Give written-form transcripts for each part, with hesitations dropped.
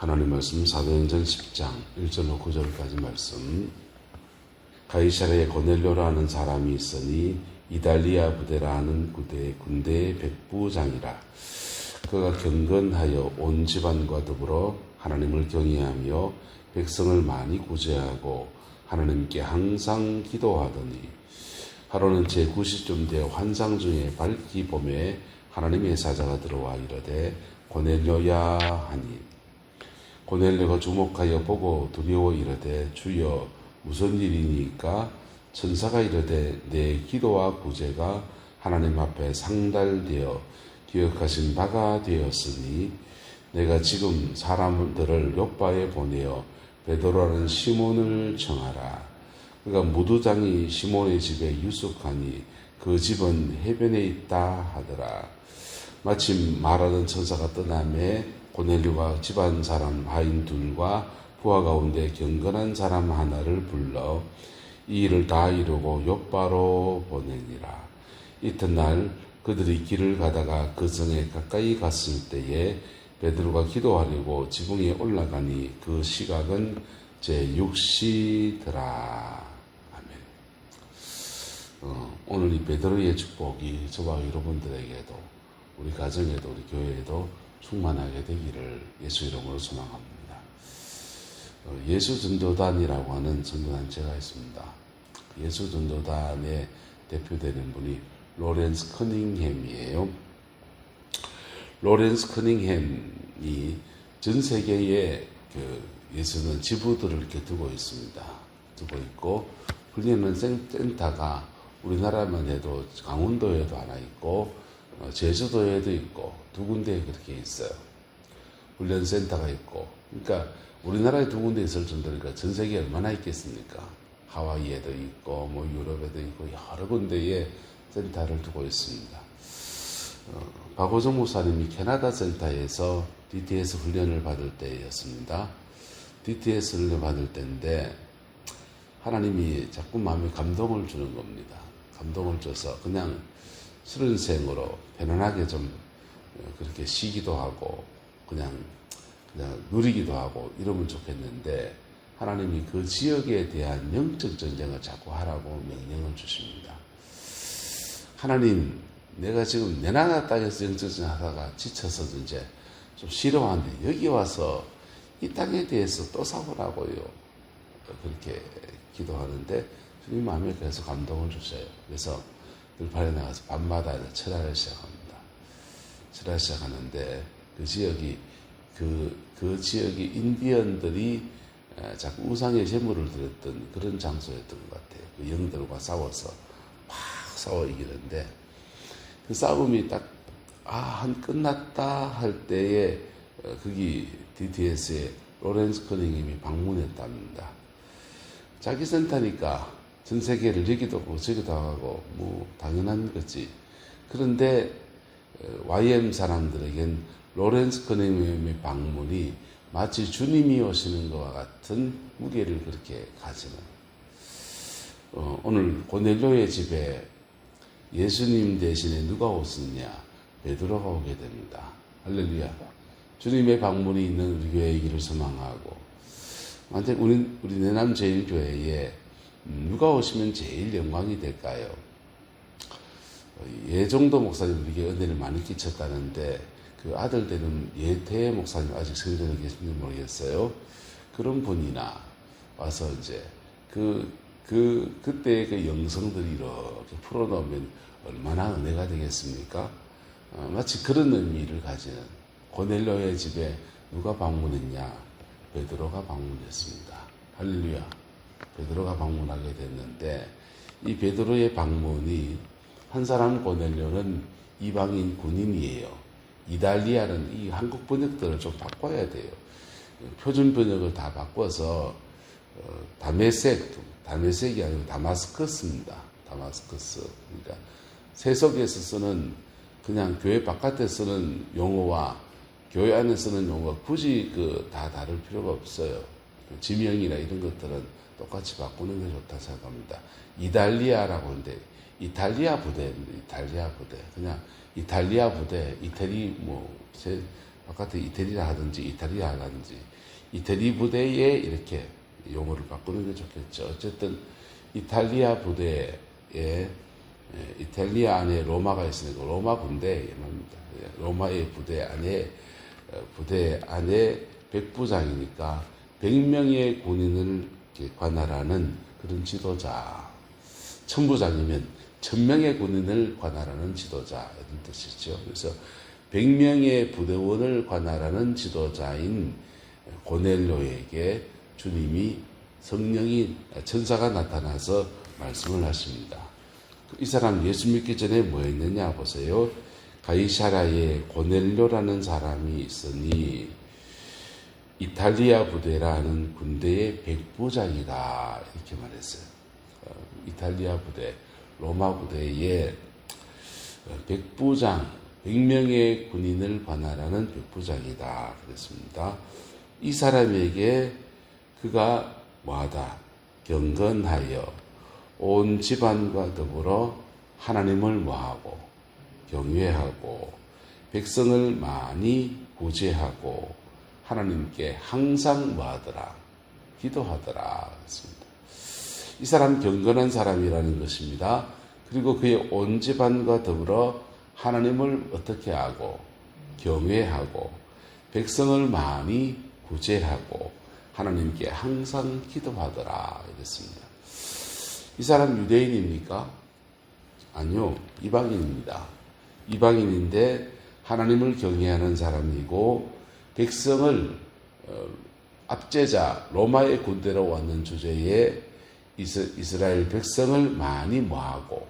하나님 말씀 사도행전 10장 1절로 9절까지 말씀. 가이사랴에 고넬료라 하는 사람이 있으니 이달리아 부대라 하는 군대의 백부장이라. 그가 경건하여 온 집안과 더불어 하나님을 경외하며 백성을 많이 구제하고 하나님께 항상 기도하더니 하루는 제9시쯤 되어 환상 중에 밝기 봄에 하나님의 사자가 들어와 이르되 고넬료야 하니 고넬료가 주목하여 보고 두려워 이르되 주여 무슨 일이니까? 천사가 이르되 내 기도와 구제가 하나님 앞에 상달되어 기억하신 바가 되었으니 내가 지금 사람들을 요바에 보내어 베드로라는 시몬을 청하라. 그가 무두장이 시몬의 집에 유숙하니 그 집은 해변에 있다 하더라. 마침 말하던 천사가 떠나매 고넬료가 집안 사람 하인 둘과 부하 가운데 경건한 사람 하나를 불러 이 일을 다 이루고 요바로 보내니라. 이튿날 그들이 길을 가다가 그 성에 가까이 갔을 때에 베드로가 기도하려고 지붕에 올라가니 그 시각은 제6시더라. 아멘. 오늘 이 베드로의 축복이 저와 여러분들에게도 우리 가정에도 우리 교회에도 충만하게 되기를 예수 이름으로 소망합니다. 예수전도단이라고 하는 선교단체가 있습니다. 예수전도단에 대표되는 분이 로렌스 커닝햄이에요. 로렌스 커닝햄이 전 세계에 예수는 지부들을 이렇게 두고 있습니다. 두고 있고 훈련은 센터가 우리나라만 해도 강원도에도 하나 있고 제주도에도 있고 두 군데에 그렇게 있어요. 훈련센터가 있고. 그러니까 우리나라에 두 군데 있을 정도니까 전 세계에 얼마나 있겠습니까? 하와이에도 있고 뭐 유럽에도 있고 여러 군데에 센터를 두고 있습니다. 박호정 목사님이 캐나다 센터에서 DTS 훈련을 받을 때였습니다. DTS 훈련 받을 때인데 하나님이 자꾸 마음에 감동을 주는 겁니다. 감동을 줘서 그냥 수련생으로 편안하게 좀 그렇게 쉬기도 하고 그냥 누리기도 하고 이러면 좋겠는데 하나님이 그 지역에 대한 영적 전쟁을 자꾸 하라고 명령을 주십니다. 하나님, 내가 지금 내 나라 땅에서 영적 전쟁 하다가 지쳐서 이제 좀 싫어하는데 여기 와서 이 땅에 대해서 또 싸우라고요. 그렇게 기도하는데 주님 마음에 그래서 감동을 주셔요. 그래서 들판에 나가서 밤마다 철야를 시작합니다. 철야를 시작하는데 그 지역이 그 지역의 인디언들이 자꾸 우상의 제물을 드렸던 그런 장소였던 것 같아요. 그 영들과 싸워서 막 싸워 이기는데 그 싸움이 딱 끝났다 할 때에 거기 DTS에 로렌스 커닝햄이 방문했답니다. 자기 센터니까 전 세계를 여기도 하고 저기도 하고 뭐 당연한 거지. 그런데 YM 사람들에겐 로렌스 커닝햄의 방문이 마치 주님이 오시는 것과 같은 무게를 그렇게 가지는. 오늘 고넬료의 집에 예수님 대신에 누가 오셨냐? 베드로가 오게 됩니다. 할렐루야. 주님의 방문이 있는 우리 교회의 길을 소망하고, 만약 우리 내남 제일교회에 누가 오시면 제일 영광이 될까요? 예정도 목사님 우리에게 은혜를 많이 끼쳤다는데 그 아들 되는 예태 목사님 아직 생전에 계신지 모르겠어요. 그런 분이나 와서 이제 그때의 그 영성들이 이렇게 풀어놓으면 얼마나 은혜가 되겠습니까? 마치 그런 의미를 가지는 고넬료의 집에 누가 방문했냐? 베드로가 방문했습니다. 할렐루야. 베드로가 방문하게 됐는데 이 베드로의 방문이 한 사람 고넬료는 이방인 군인이에요. 이달리아는 이 한국 번역들을 좀 바꿔야 돼요. 표준 번역을 다 바꿔서 다메섹이 아니고 다마스커스입니다. 다마스커스. 그러니까 세속에서 쓰는 그냥 교회 바깥에 쓰는 용어와 교회 안에 쓰는 용어가 굳이 다 다를 필요가 없어요. 지명이나 이런 것들은 똑같이 바꾸는 게 좋다 생각합니다. 이달리아라고 하는데 이탈리아 부대입니다. 이탈리아 부대. 그냥 이탈리아 부대, 이태리 바깥에 이태리라 하든지 이탈리아 하든지 이태리 부대에 이렇게 용어를 바꾸는 게 좋겠죠. 어쨌든 이탈리아 부대에 이탈리아 안에 로마가 있으니까 로마 군대 말입니다. 로마의 부대 안에 백부장이니까 100명의 군인을 관할하는 그런 지도자. 천부장이면 1000명의 군인을 관할하는 지도자 이런 뜻이죠. 그래서 100명의 부대원을 관할하는 지도자인 고넬료에게 주님이 천사가 나타나서 말씀을 하십니다. 이 사람 예수 믿기 전에 뭐 했느냐 보세요. 가이사라에 고넬료라는 사람이 있으니 이탈리아 부대라는 군대의 백부장이다 이렇게 말했어요. 이탈리아 부대, 로마 부대의 백부장, 100명의 군인을 관할하는 백부장이다 그랬습니다. 이 사람에게 그가 뭐하다? 경건하여 온 집안과 더불어 하나님을 뭐하고 경외하고 백성을 많이 구제하고 하나님께 항상 뭐하더라? 기도하더라 그랬습니다. 이 사람 경건한 사람이라는 것입니다. 그리고 그의 온 집안과 더불어 하나님을 어떻게 하고 경외하고 백성을 많이 구제하고 하나님께 항상 기도하더라 이랬습니다. 이 사람 유대인입니까? 아니요, 이방인입니다. 이방인인데 하나님을 경외하는 사람이고 백성을 압제자 로마의 군대로 왔는 주제에 이스라엘 백성을 많이 뭐하고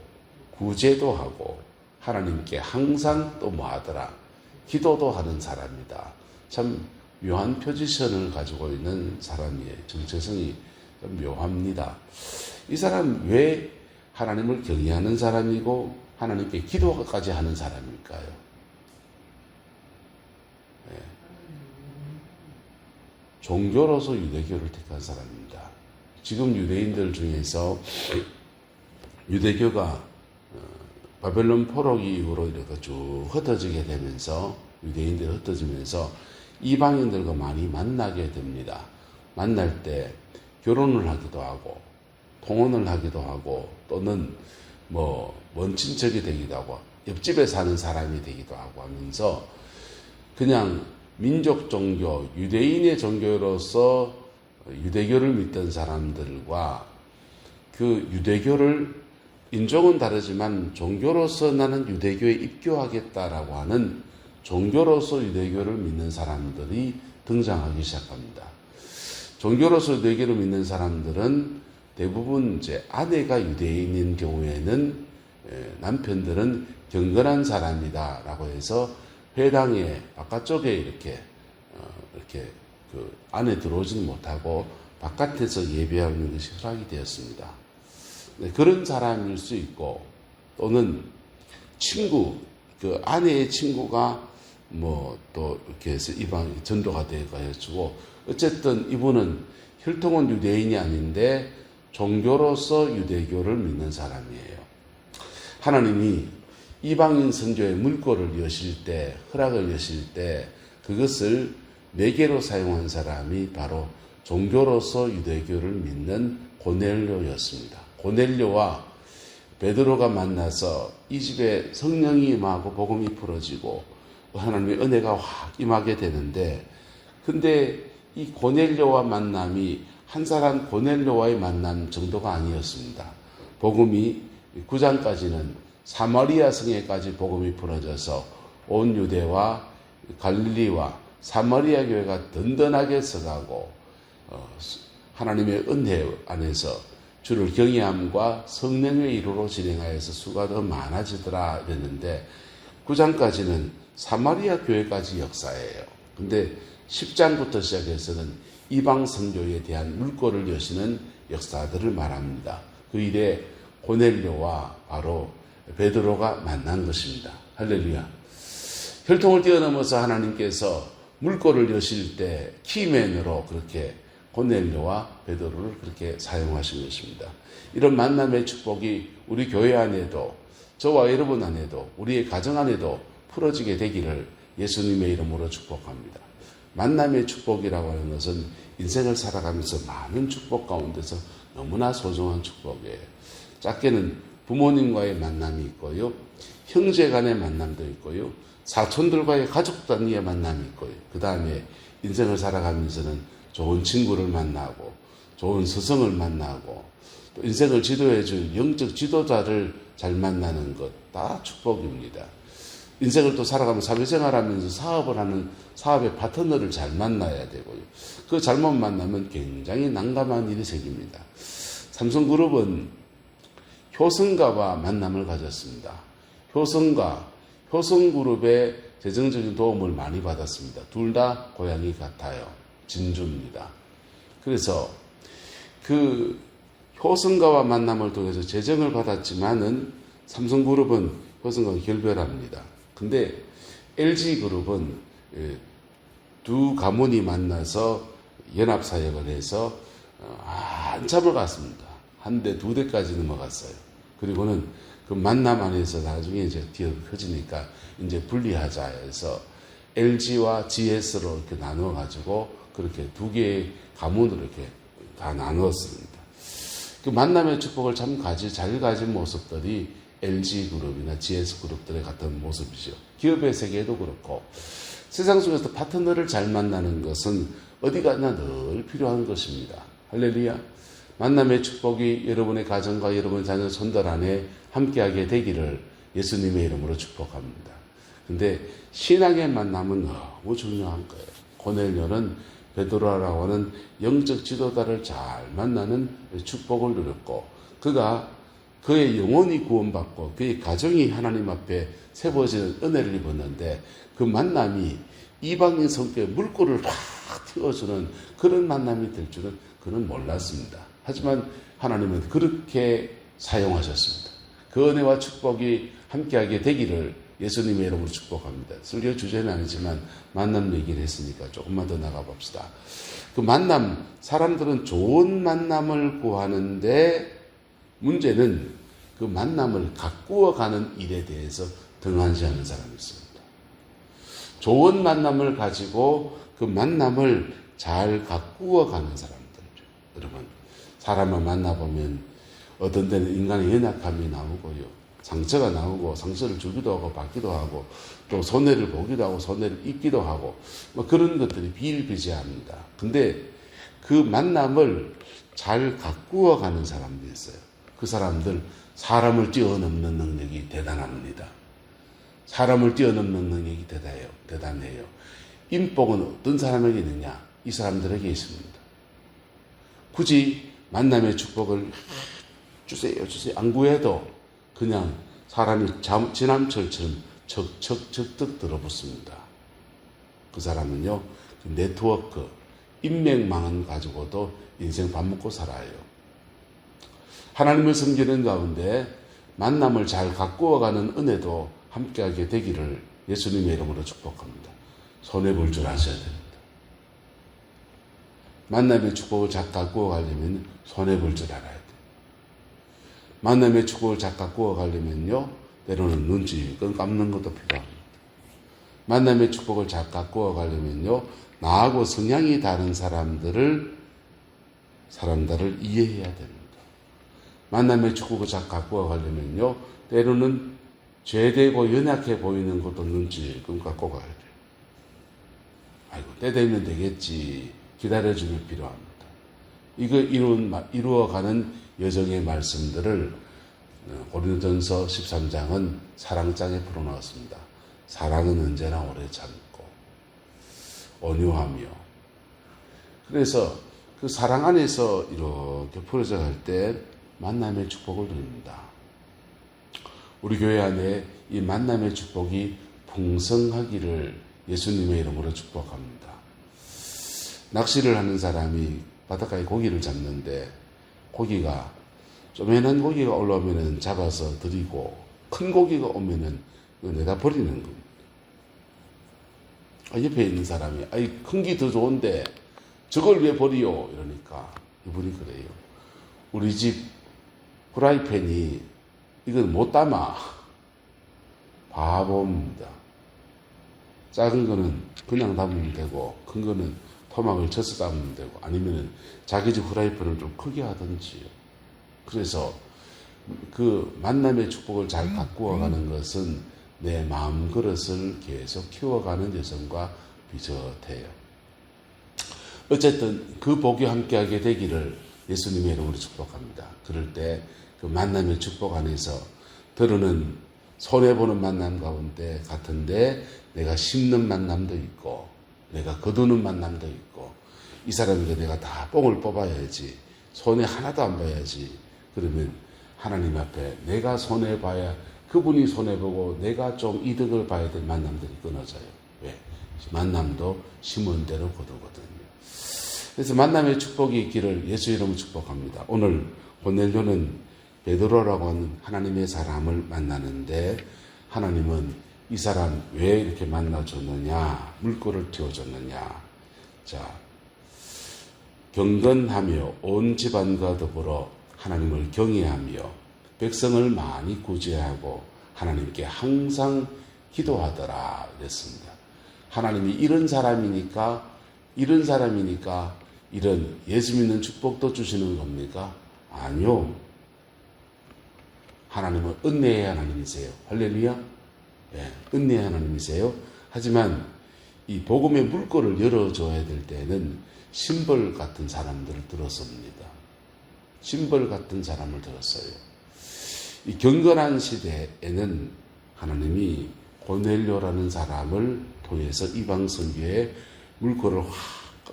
구제도 하고 하나님께 항상 또 뭐하더라? 기도도 하는 사람이다. 참 묘한 포지션을 가지고 있는 사람이에요. 정체성이 좀 묘합니다. 이 사람 왜 하나님을 경외하는 사람이고 하나님께 기도까지 하는 사람일까요? 네. 종교로서 유대교를 택한 사람입니다. 지금 유대인들 중에서 유대교가 바벨론 포로 이후로 이렇게 쭉 흩어지게 되면서 유대인들이 흩어지면서 이방인들과 많이 만나게 됩니다. 만날 때 결혼을 하기도 하고 통혼을 하기도 하고 또는 먼 친척이 되기도 하고 옆집에 사는 사람이 되기도 하고 하면서 그냥 민족 종교, 유대인의 종교로서 유대교를 믿던 사람들과 그 유대교를 인종은 다르지만 종교로서 나는 유대교에 입교하겠다라고 하는 종교로서 유대교를 믿는 사람들이 등장하기 시작합니다. 종교로서 유대교를 믿는 사람들은 대부분 이제 아내가 유대인인 경우에는 남편들은 경건한 사람이다라고 해서 회당의 바깥쪽에 이렇게 그 안에 들어오지는 못하고 바깥에서 예배하는 것이 허락이 되었습니다. 네, 그런 사람일 수 있고 또는 친구, 그 아내의 친구가 또 이렇게 해서 이방 전도가 되어가지고 어쨌든 이분은 혈통은 유대인이 아닌데 종교로서 유대교를 믿는 사람이에요. 하나님이 이방인 선교의 물꼬를 여실 때, 허락을 여실 때 그것을 매개로 사용한 사람이 바로 종교로서 유대교를 믿는 고넬료였습니다. 고넬료와 베드로가 만나서 이 집에 성령이 임하고 복음이 풀어지고 하나님의 은혜가 확 임하게 되는데 근데 이 고넬료와 만남이 한 사람 고넬료와의 만남 정도가 아니었습니다. 복음이 9장까지는 사마리아 성에까지 복음이 풀어져서 온 유대와 갈릴리와 사마리아 교회가 든든하게 서가고 하나님의 은혜 안에서 주를 경외함과 성령의 이루로 진행하여서 수가 더 많아지더라 이랬는데 9장까지는 사마리아 교회까지 역사예요. 근데 10장부터 시작해서는 이방 선교에 대한 물꼬를 여시는 역사들을 말합니다. 그 일에 고넬료와 바로 베드로가 만난 것입니다. 할렐루야. 혈통을 뛰어넘어서 하나님께서 물꼬를 여실 때 키맨으로 그렇게 고넬료와 베드로를 그렇게 사용하신 것입니다. 이런 만남의 축복이 우리 교회 안에도 저와 여러분 안에도 우리의 가정 안에도 풀어지게 되기를 예수님의 이름으로 축복합니다. 만남의 축복이라고 하는 것은 인생을 살아가면서 많은 축복 가운데서 너무나 소중한 축복이에요. 작게는 부모님과의 만남이 있고요. 형제 간의 만남도 있고요. 사촌들과의 가족 단위의 만남이 있고요. 그 다음에 인생을 살아가면서는 좋은 친구를 만나고 좋은 스승을 만나고 또 인생을 지도해준 영적 지도자를 잘 만나는 것 다 축복입니다. 인생을 또 살아가면서 사회생활하면서 사업을 하는 사업의 파트너를 잘 만나야 되고요. 그 잘못 만나면 굉장히 난감한 일이 생깁니다. 삼성그룹은 효성가와 만남을 가졌습니다. 효성그룹의 재정적인 도움을 많이 받았습니다. 둘 다 고향이 같아요. 진주입니다. 그래서 그 효성가와 만남을 통해서 재정을 받았지만은 삼성그룹은 효성가와 결별합니다. 근데 LG그룹은 두 가문이 만나서 연합사역을 해서 한참을 갔습니다. 한 대, 두 대까지 넘어갔어요. 그리고는 그 만남 안에서 나중에 이제 뒤에 커지니까 이제 분리하자 해서 LG와 GS로 이렇게 나누어가지고 그렇게 두 개의 가문으로 이렇게 다 나누었습니다. 그 만남의 축복을 참 잘 가진 모습들이 LG그룹이나 GS그룹들의 같은 모습이죠. 기업의 세계에도 그렇고 세상 속에서 파트너를 잘 만나는 것은 어디 가나 늘 필요한 것입니다. 할렐루야. 만남의 축복이 여러분의 가정과 여러분의 자녀 손들 안에 함께하게 되기를 예수님의 이름으로 축복합니다. 근데 신앙의 만남은 너무 중요한 거예요. 고넬료는 베드로라고 하는 영적 지도자를 잘 만나는 축복을 누렸고 그의 영혼이 구원받고 그의 가정이 하나님 앞에 세워지는 은혜를 입었는데 그 만남이 이방인 성격에 물꼬를 확 틔워주는 그런 만남이 될 줄은 그는 몰랐습니다. 하지만 하나님은 그렇게 사용하셨습니다. 그 은혜와 축복이 함께하게 되기를 예수님의 이름으로 축복합니다. 설교 주제는 아니지만 만남 얘기를 했으니까 조금만 더 나가봅시다. 그 만남, 사람들은 좋은 만남을 구하는데 문제는 그 만남을 가꾸어 가는 일에 대해서 등한시하는 사람이 있습니다. 좋은 만남을 가지고 그 만남을 잘 가꾸어 가는 사람들. 여러분, 사람을 만나보면 어떤 때는 인간의 연약함이 나오고요. 상처가 나오고 상처를 주기도 하고 받기도 하고 또 손해를 보기도 하고 손해를 입기도 하고 뭐 그런 것들이 비일비재합니다. 근데 그 만남을 잘 가꾸어 가는 사람들이 있어요. 그 사람들 사람을 뛰어넘는 능력이 대단합니다. 사람을 뛰어넘는 능력이 대단해요. 인복은 어떤 사람에게 있느냐? 이 사람들에게 있습니다. 굳이 만남의 축복을 주세요 안 구해도 그냥 사람이 지남철처럼 척척척 들어붙습니다. 그 사람은요, 그 네트워크, 인맥망은 가지고도 인생 밥 먹고 살아요. 하나님을 섬기는 가운데 만남을 잘 가꾸어가는 은혜도 함께하게 되기를 예수님의 이름으로 축복합니다. 손해볼 줄 아셔야 됩니다. 만남의 축복을 잘 가꾸어 가려면 손해볼 줄 알아야 돼요. 만남의 축복을 잘 가꾸어 가려면요, 때로는 눈치껏 감는 것도 필요합니다. 만남의 축복을 잘 가꾸어 가려면요, 나하고 성향이 다른 사람들을 이해해야 됩니다. 만남의 축복을 잘 가꾸어 가려면요, 때로는 죄되고 연약해 보이는 것도 눈치껏 갖고 가야 돼요. 아이고, 때 되면 되겠지. 기다려주면 필요합니다. 이거 이루어가는 여정의 말씀들을 고린도전서 13장은 사랑장에 풀어놓았습니다. 사랑은 언제나 오래 참고 온유하며. 그래서 그 사랑 안에서 이렇게 풀어져 갈 때 만남의 축복을 드립니다. 우리 교회 안에 이 만남의 축복이 풍성하기를 예수님의 이름으로 축복합니다. 낚시를 하는 사람이 바닷가에 고기를 잡는데 고기가 쪼매난 고기가 올라오면 잡아서 드리고 큰 고기가 오면 내다 버리는 겁니다. 옆에 있는 사람이 큰 게 더 좋은데 저걸 왜 버리요? 이러니까 이분이 그래요. 우리 집 프라이팬이 이건 못 담아. 바보입니다. 작은 거는 그냥 담으면 되고 큰 거는 토막을 쳐서 담으면 되고 아니면 자기 집 후라이팬을 좀 크게 하든지요. 그래서 그 만남의 축복을 잘 가꾸어 가는 것은 내 마음 그릇을 계속 키워가는 여정과 비슷해요. 어쨌든 그 복이 함께하게 되기를 예수님의 이름으로 축복합니다. 그럴 때 그 만남의 축복 안에서 들으는 손해보는 만남 가운데 같은데 내가 심는 만남도 있고 내가 거두는 만남도 있고 이 사람에게 내가 다 뽕을 뽑아야지 손해 하나도 안 봐야지 그러면 하나님 앞에 내가 손해봐야 그분이 손해보고 내가 좀 이득을 봐야 될 만남들이 끊어져요. 왜? 만남도 심은 대로 거두거든요. 그래서 만남의 축복이 있기를 예수 이름으로 축복합니다. 오늘 고넬료는 베드로라고 하는 하나님의 사람을 만나는데 하나님은 이 사람 왜 이렇게 만나줬느냐, 물꼬를 틔워줬느냐. 자, 경건하며 온 집안과 더불어 하나님을 경외하며 백성을 많이 구제하고 하나님께 항상 기도하더라 이랬습니다. 하나님이 이런 사람이니까 이런 예수 믿는 축복도 주시는 겁니까? 아니요. 하나님은 은혜의 하나님이세요. 할렐루야. 예, 은혜의 하나님이세요. 하지만 이 복음의 물꼬를 열어줘야 될 때는 심벌 같은 사람들을 들었습니다. 심벌 같은 사람을 들었어요. 이 경건한 시대에는 하나님이 고넬료라는 사람을 통해서 이방 선교에 물꼬를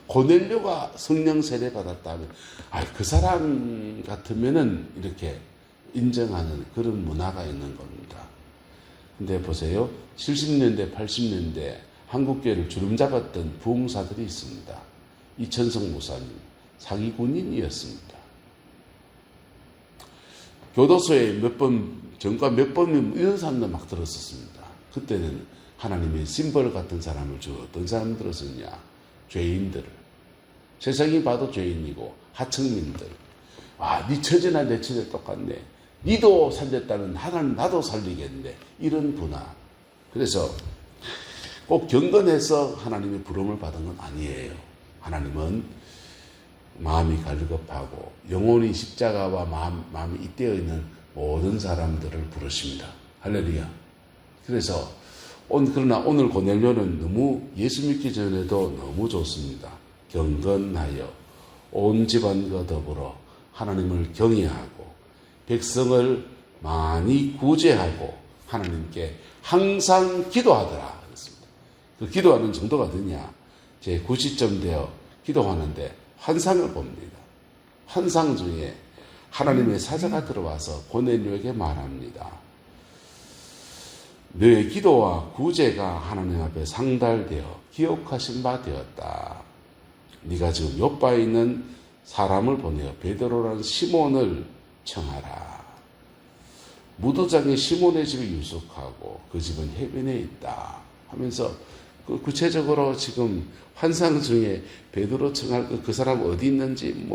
고넬료가 성령 세례 받았다면 그 사람 같으면은 이렇게 인정하는 그런 문화가 있는 겁니다. 근데 보세요. 70년대, 80년대 한국교회를 주름잡았던 부흥사들이 있습니다. 이천성 목사님, 사기군인이었습니다. 교도소에 전과 몇 번 이런 사람들 막 들었었습니다. 그때는 하나님의 심벌 같은 사람을 주어 어떤 사람 들었었냐? 죄인들을. 세상이 봐도 죄인이고 하층민들. 네 처제나 내 처제 똑같네. 니도 살렸다는 하나님 나도 살리겠네. 이런 분화. 그래서 꼭 경건해서 하나님의 부름을 받은 건 아니에요. 하나님은 마음이 갈급하고 영혼이 십자가와 마음이 잇대어 있는 모든 사람들을 부르십니다. 할렐루야. 그래서 그러나 오늘 고넬료는 너무 예수 믿기 전에도 너무 좋습니다. 경건하여 온 집안과 더불어 하나님을 경외하고 백성을 많이 구제하고 하나님께 항상 기도하더라 그랬습니다. 그 기도하는 정도가 어떠냐? 제 90점 되어 기도하는데 환상을 봅니다. 환상 중에 하나님의 사자가 들어와서 고넬료에게 말합니다. 너의 기도와 구제가 하나님 앞에 상달되어 기억하신 바 되었다. 네가 지금 요바에 있는 사람을 보내어 베드로라는 시몬을 청하라. 무도장에 시몬의 집에 유숙하고 그 집은 해변에 있다 하면서 그 구체적으로 지금 환상 중에 베드로 청할 그 사람 어디 있는지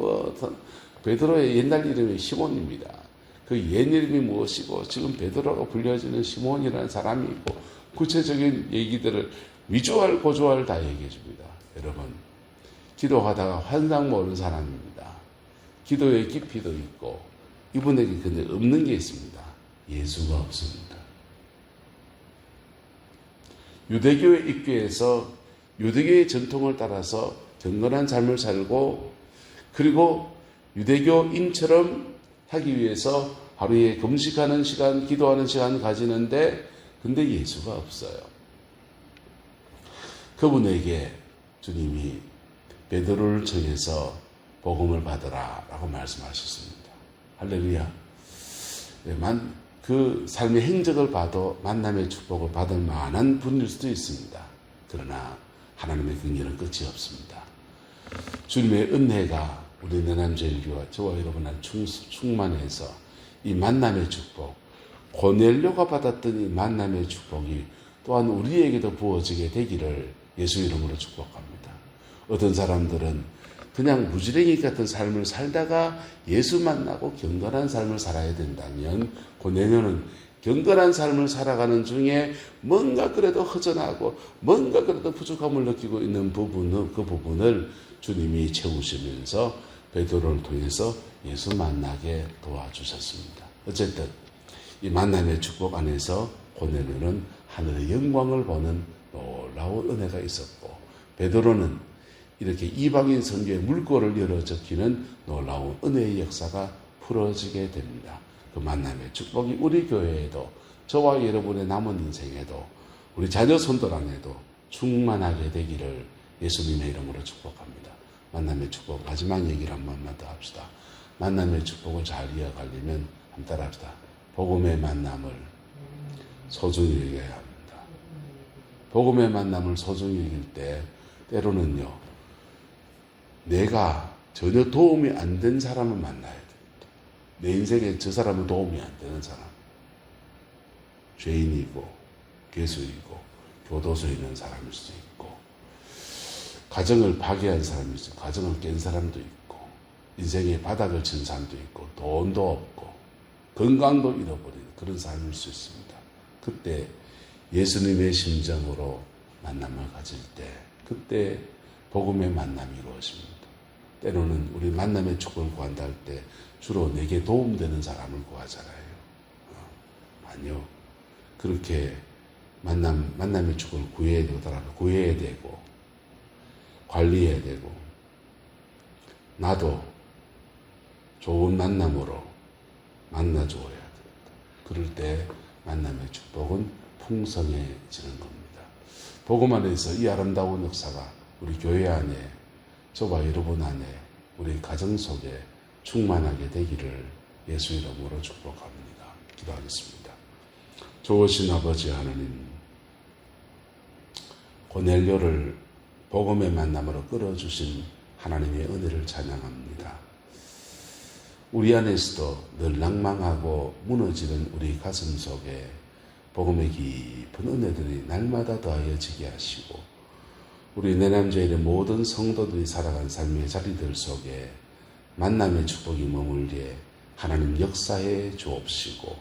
베드로의 옛날 이름이 시몬입니다. 그 옛 이름이 무엇이고 지금 베드로가 불려지는 시몬이라는 사람이 있고 구체적인 얘기들을 위조할 고조할 다 얘기해 줍니다. 여러분 기도하다가 환상 모르는 사람입니다. 기도의 깊이도 있고 이분에게 근데 없는 게 있습니다. 예수가 없습니다. 유대교의 입교에서 유대교의 전통을 따라서 경건한 삶을 살고 그리고 유대교인처럼 하기 위해서 하루에 금식하는 시간, 기도하는 시간 가지는데 근데 예수가 없어요. 그분에게 주님이 베드로를 정해서 복음을 받으라 라고 말씀하셨습니다. 할렐루야. 그 삶의 행적을 봐도 만남의 축복을 받을 만한 분일 수도 있습니다. 그러나 하나님의 긍휼은 끝이 없습니다. 주님의 은혜가 우리 내남제일교와 저와 여러분을 충만해서 이 만남의 축복, 고넬료가 받았던 이 만남의 축복이 또한 우리에게도 부어지게 되기를 예수 이름으로 축복합니다. 어떤 사람들은 그냥 무지랭이 같은 삶을 살다가 예수 만나고 경건한 삶을 살아야 된다면 고넬료는 경건한 삶을 살아가는 중에 뭔가 그래도 허전하고 뭔가 그래도 부족함을 느끼고 있는 그 부분을 주님이 채우시면서 베드로를 통해서 예수 만나게 도와주셨습니다. 어쨌든 이 만남의 축복 안에서 고넬료는 하늘의 영광을 보는 놀라운 은혜가 있었고, 베드로는 이렇게 이방인 선교의 물꼬를 열어 적히는 놀라운 은혜의 역사가 풀어지게 됩니다. 그 만남의 축복이 우리 교회에도, 저와 여러분의 남은 인생에도, 우리 자녀 손들 안에도 충만하게 되기를 예수님의 이름으로 축복합니다. 만남의 축복, 마지막 얘기를 한 번만 더 합시다. 만남의 축복을 잘 이어가려면 한번 따라합시다. 복음의 만남을 소중히 여겨야 합니다. 복음의 만남을 소중히 여길 때 때로는요, 내가 전혀 도움이 안 된 사람을 만나야 됩니다. 내 인생에 저 사람은 도움이 안 되는 사람, 죄인이고 괴수이고 교도소에 있는 사람일 수도 있고, 가정을 파괴한 사람이 있고, 가정을 깬 사람도 있고, 인생의 바닥을 친 사람도 있고, 돈도 없고 건강도 잃어버린 그런 사람일 수 있습니다. 그때 예수님의 심정으로 만남을 가질 때, 그때 복음의 만남이 이루어집니다. 때로는 우리 만남의 축복을 구한다 할 때 주로 내게 도움되는 사람을 구하잖아요. 아니요. 그렇게 만남의 축복을 구해야 되고 관리해야 되고, 나도 좋은 만남으로 만나줘야 됩니다. 그럴 때 만남의 축복은 풍성해지는 겁니다. 복음 안에서 이 아름다운 역사가 우리 교회 안에, 저와 여러분 안에, 우리 가정 속에 충만하게 되기를 예수 이름으로 축복합니다. 기도하겠습니다. 좋으신 아버지 하나님, 고넬료를 복음의 만남으로 끌어주신 하나님의 은혜를 찬양합니다. 우리 안에서도 늘 낭망하고 무너지는 우리 가슴 속에 복음의 깊은 은혜들이 날마다 더하여지게 하시고, 우리 내남자의 모든 성도들이 살아간 삶의 자리들 속에 만남의 축복이 머물게 하나님 역사해 주옵시고,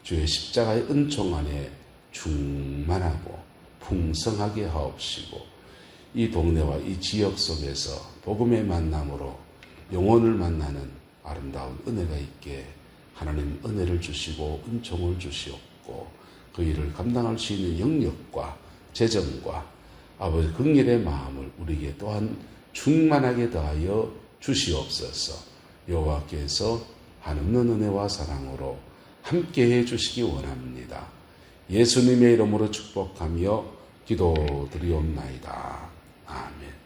주의 십자가의 은총 안에 충만하고 풍성하게 하옵시고, 이 동네와 이 지역 속에서 복음의 만남으로 영혼을 만나는 아름다운 은혜가 있게 하나님 은혜를 주시고 은총을 주시옵고, 그 일을 감당할 수 있는 영역과 재정과 아버지 긍휼의 마음을 우리에게 또한 충만하게 더하여 주시옵소서. 여호와께서 한없는 은혜와 사랑으로 함께해 주시기 원합니다. 예수님의 이름으로 축복하며 기도드리옵나이다. 아멘.